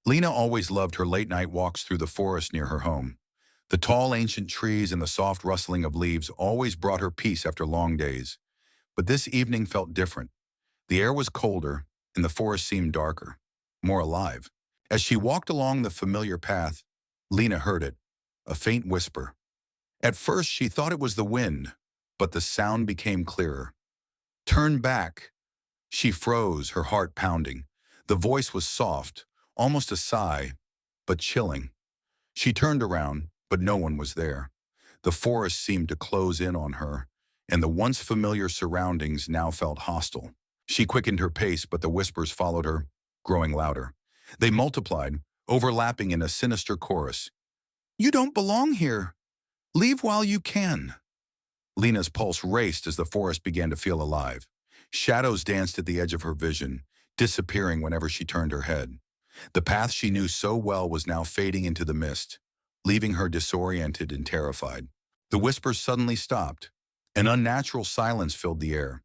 Lena always loved her late-night walks through the forest near her home. The tall ancient trees and the soft rustling of leaves always brought her peace after long days. But this evening felt different. The air was colder, and the forest seemed darker, more alive. As she walked along the familiar path, Lena heard it, a faint whisper. At first she thought it was the wind, but the sound became clearer. Turn back. She froze, her heart pounding. The voice was soft, almost a sigh, but chilling. She turned around, but no one was there. The forest seemed to close in on her, and the once familiar surroundings now felt hostile. She quickened her pace, but the whispers followed her, growing louder. They multiplied, overlapping in a sinister chorus. "You don't belong here. Leave while you can." Lena's pulse raced as the forest began to feel alive. Shadows danced at the edge of her vision, disappearing whenever she turned her head. The path she knew so well was now fading into the mist, leaving her disoriented and terrified. The whispers suddenly stopped. An unnatural silence filled the air.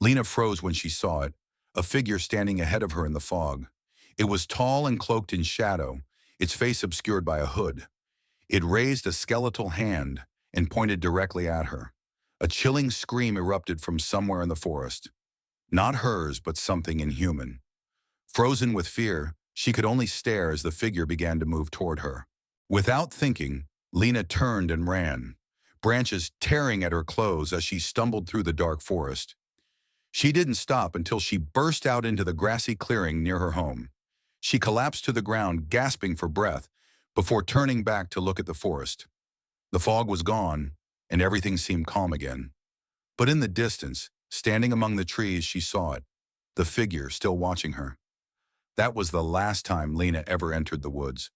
Lena froze when she saw it, a figure standing ahead of her in the fog. It was tall and cloaked in shadow, its face obscured by a hood. It raised a skeletal hand and pointed directly at her. A chilling scream erupted from somewhere in the forest. Not hers, but something inhuman. Frozen with fear, she could only stare as the figure began to move toward her. Without thinking, Lena turned and ran, branches tearing at her clothes as she stumbled through the dark forest. She didn't stop until she burst out into the grassy clearing near her home. She collapsed to the ground, gasping for breath, before turning back to look at the forest. The fog was gone, and everything seemed calm again. But in the distance, standing among the trees, she saw it, the figure still watching her. That was the last time Lena ever entered the woods.